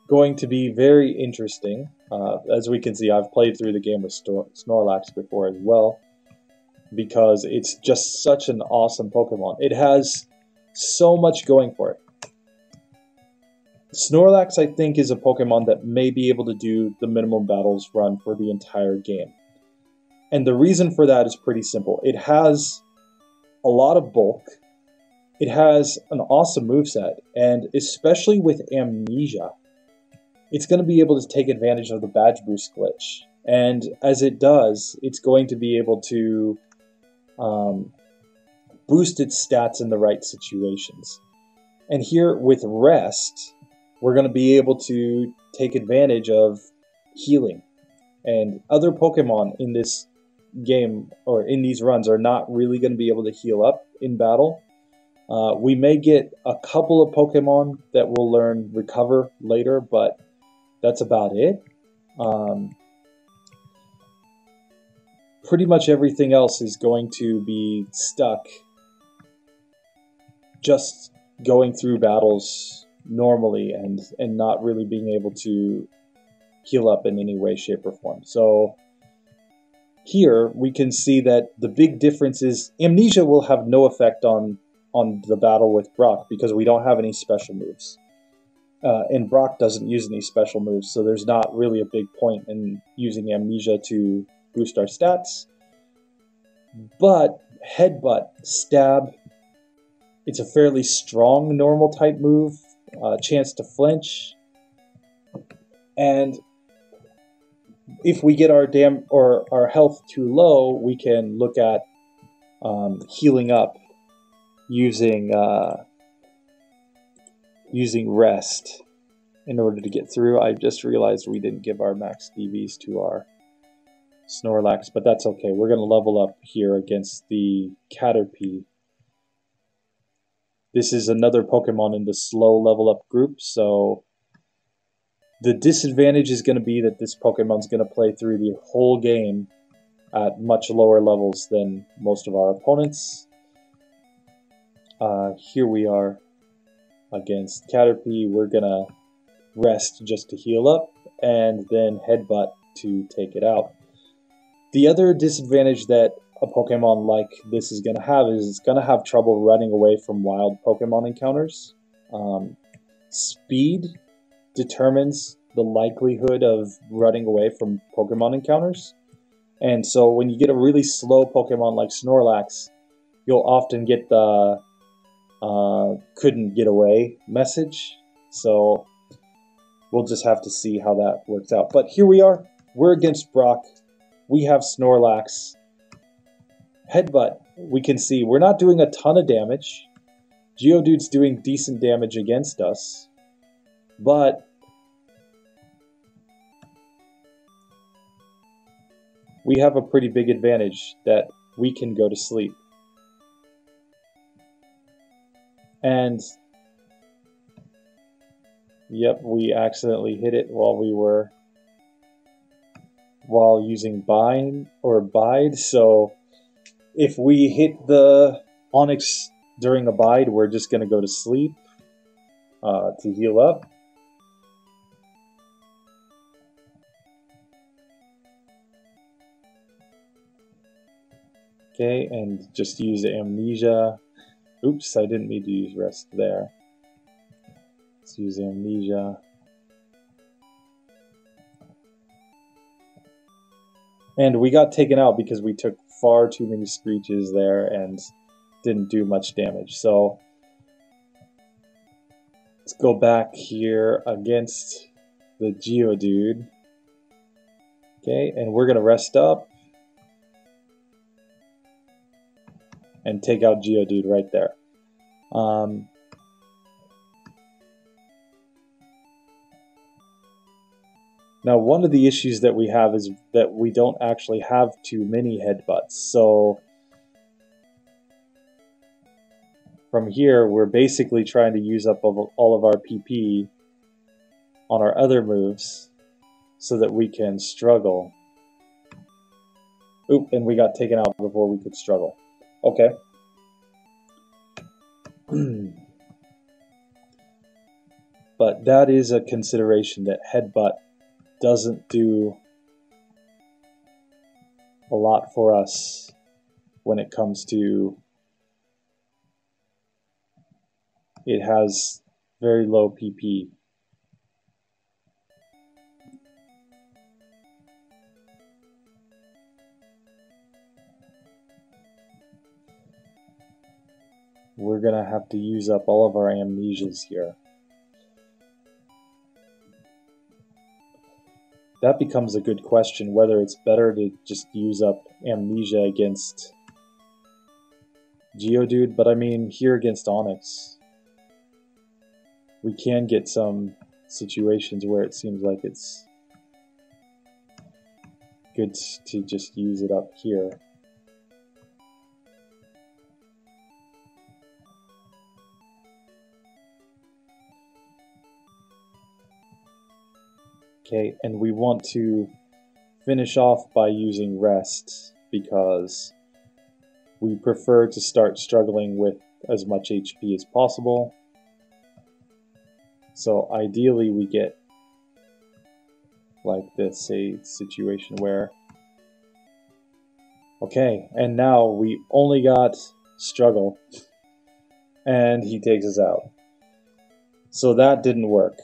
going to be very interesting. As we can see, I've played through the game with Snorlax before as well, because it's just such an awesome Pokemon. It has so much going for it. Snorlax, I think, is a Pokemon that may be able to do the minimum battles run for the entire game. And the reason for that is pretty simple. It has a lot of bulk, it has an awesome moveset, and especially with Amnesia, it's going to be able to take advantage of the badge boost glitch. And as it does, it's going to be able to boost its stats in the right situations. And here with Rest, we're going to be able to take advantage of healing. And other Pokemon in this game, or in these runs, are not really going to be able to heal up in battle. We may get a couple of Pokemon that will learn Recover later, but that's about it. Pretty much everything else is going to be stuck just going through battles normally and not really being able to heal up in any way, shape, or form. So here we can see that the big difference is Amnesia will have no effect on the battle with Brock because we don't have any special moves. And Brock doesn't use any special moves, so there's not really a big point in using Amnesia to boost our stats. But Headbutt, Stab, it's a fairly strong normal type move, chance to flinch, and if we get our health too low, we can look at healing up using Rest in order to get through. I just realized we didn't give our max DVs to our Snorlax, but that's okay. We're going to level up here against the Caterpie. This is another Pokemon in the slow level up group, so the disadvantage is going to be that this Pokemon's going to play through the whole game at much lower levels than most of our opponents. Here we are against Caterpie. We're going to Rest just to heal up, and then Headbutt to take it out. The other disadvantage that a Pokemon like this is going to have is it's going to have trouble running away from wild Pokemon encounters. Speed determines the likelihood of running away from Pokemon encounters. And so when you get a really slow Pokemon like Snorlax, you'll often get the couldn't get away message. So we'll just have to see how that works out. But here we are. We're against Brock. We have Snorlax. Headbutt, we can see we're not doing a ton of damage. Geodude's doing decent damage against us. But we have a pretty big advantage that we can go to sleep. And yep, we accidentally hit it while using Bind or Bide. So if we hit the Onix during a Bide, we're just going to go to sleep to heal up. Okay, and just use Amnesia. Oops, I didn't need to use Rest there. Let's use Amnesia. And we got taken out because we took far too many screeches there and didn't do much damage. So let's go back here against the Geodude. Okay, and we're going to rest up and take out Geodude right there. Now, one of the issues that we have is that we don't actually have too many Headbutts. So from here, we're basically trying to use up all of our PP on our other moves so that we can struggle. Oop, and we got taken out before we could struggle. Okay. But that is a consideration, that headbutt doesn't do a lot for us when it comes to, it has very low PP. We're gonna have to use up all of our amnesias here. That becomes a good question, whether it's better to just use up amnesia against Geodude, but I mean, here against Onix, we can get some situations where it seems like it's good to just use it up here. Okay, and we want to finish off by using rest because we prefer to start struggling with as much HP as possible. So ideally we get like this, a situation where, okay, and now we only got struggle and he takes us out. So that didn't work.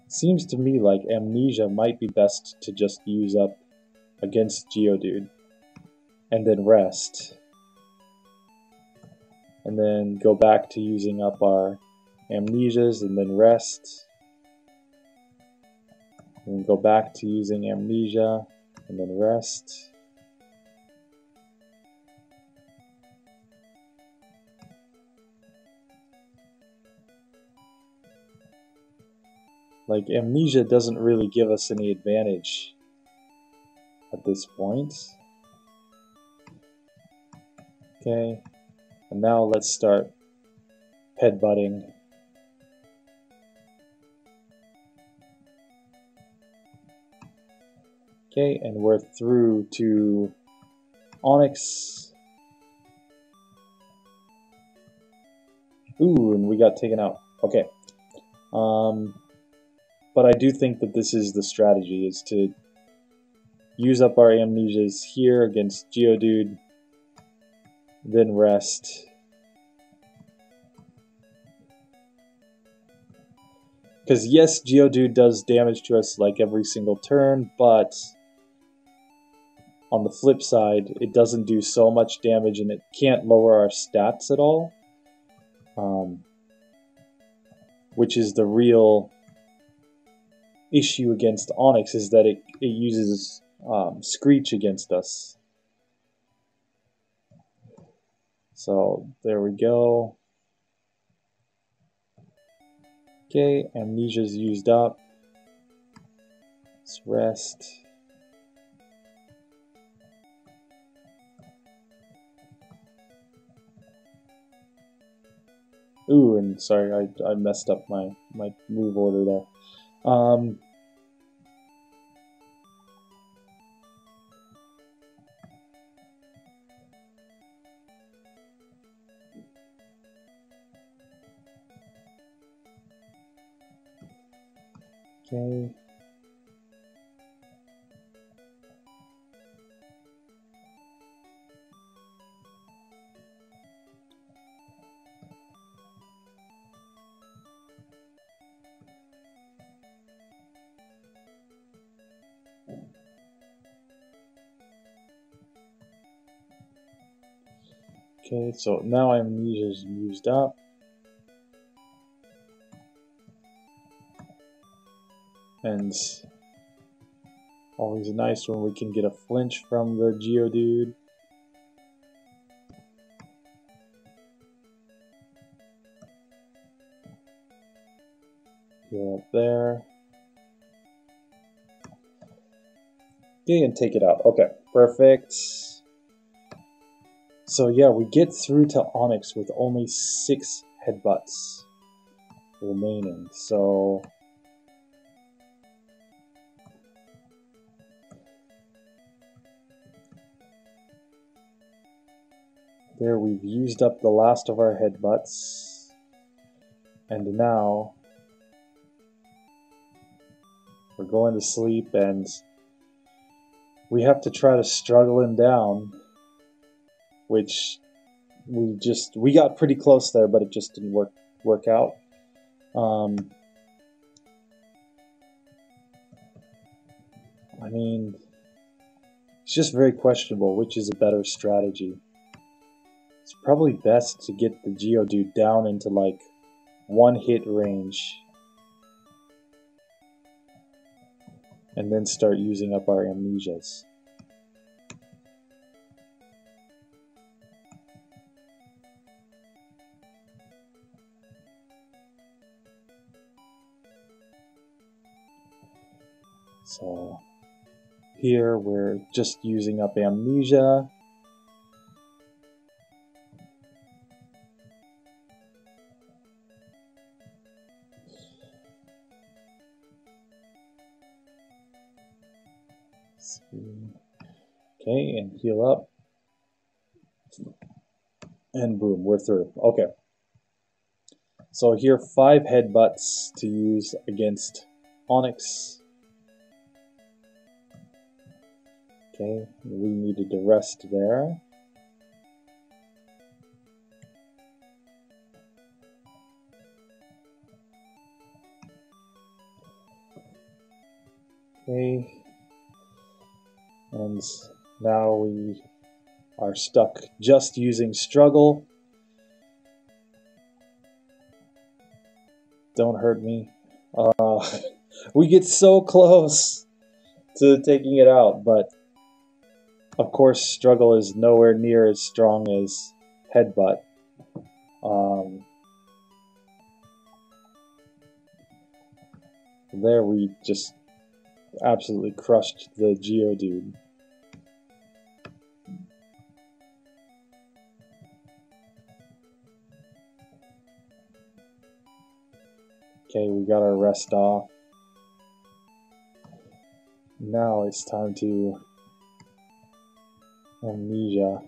Seems to me like amnesia might be best to just use up against Geodude and then rest, and then go back to using up our amnesias and then rest, and then go back to using amnesia and then rest. Like, amnesia doesn't really give us any advantage at this point. Okay, and now let's start headbutting. Okay, and we're through to Onix. Ooh, and we got taken out. Okay. But I do think that this is the strategy, is to use up our amnesias here against Geodude, then rest. Because yes, Geodude does damage to us like every single turn, but on the flip side, it doesn't do so much damage and it can't lower our stats at all. Which is the real issue against Onix, is that it uses Screech against us. So there we go. Okay, amnesia's used up. Let's rest. Ooh, and sorry, I messed up my move order there. Okay. Okay, so now amnesia's used up. And always nice when we can get a flinch from the Geodude. Go up there. Okay, and take it out. Okay, perfect. So yeah, we get through to Onix with only 6 headbutts remaining. So There, we've used up the last of our headbutts. And now we're going to sleep, and we have to try to struggle him down, which we got pretty close there, but it just didn't work out. I mean, it's just very questionable which is a better strategy. It's probably best to get the Geodude down into like one hit range and then start using up our amnesias. So here we're just using up amnesia. Okay, and heal up. And boom, we're through. Okay. So here, 5 headbutts to use against Onix. Okay, we needed to rest there. Okay. And now we are stuck just using struggle. Don't hurt me. We get so close to taking it out, but of course struggle is nowhere near as strong as headbutt. There we just absolutely crushed the Geodude. Okay, we got our rest off. Now it's time to amnesia.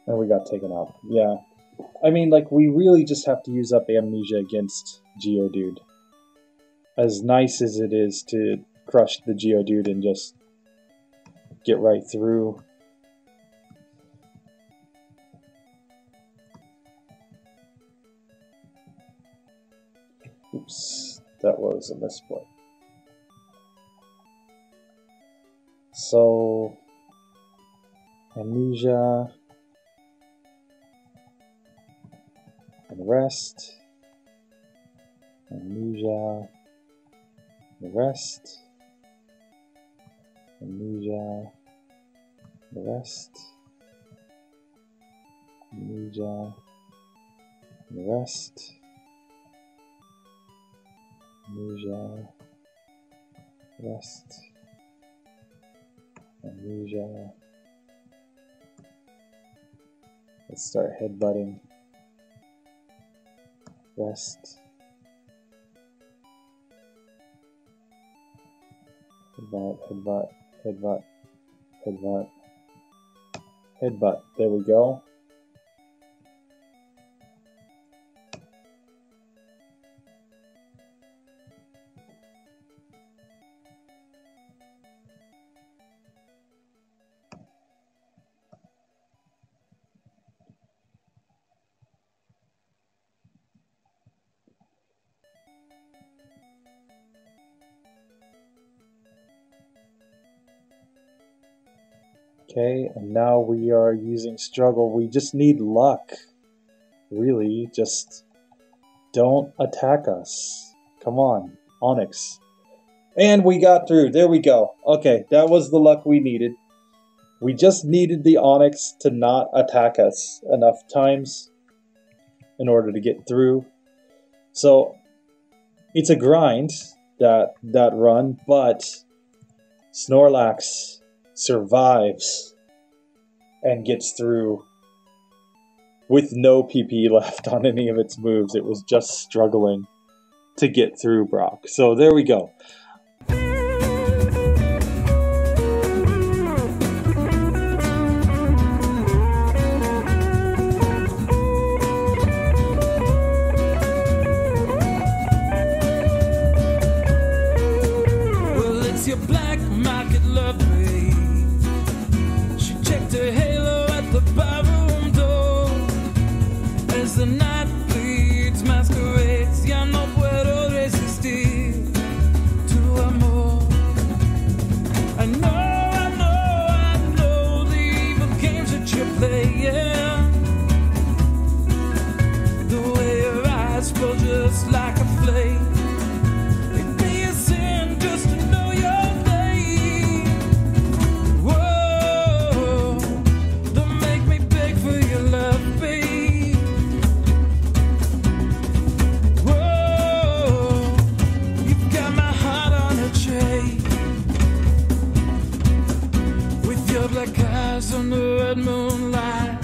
And we got taken out. Yeah. I mean, like, we really just have to use up amnesia against Geodude. As nice as it is to crush the Geodude and just get right through. Oops, that was a misplay. So, amnesia and rest, amnesia and rest, amnesia and rest, amnesia and rest, amnesia, rest, amnesia. Let's start headbutting. Rest. Headbutt, headbutt, headbutt, headbutt, headbutt. There we go. Okay, and now we are using struggle. We just need luck. Really, just don't attack us. Come on, Onix. And we got through. There we go. Okay, that was the luck we needed. We just needed the Onix to not attack us enough times in order to get through. So, it's a grind, that run, but Snorlax survives and gets through with no PP left on any of its moves. It was just struggling to get through Brock. So there we go. Your black market love me. She checked her halo at the barroom door. As the night bleeds, masquerades, ya no puedo resistir tu amor. I know the evil games that you're playing. The way your eyes fall just like a flame. On the red moonlight,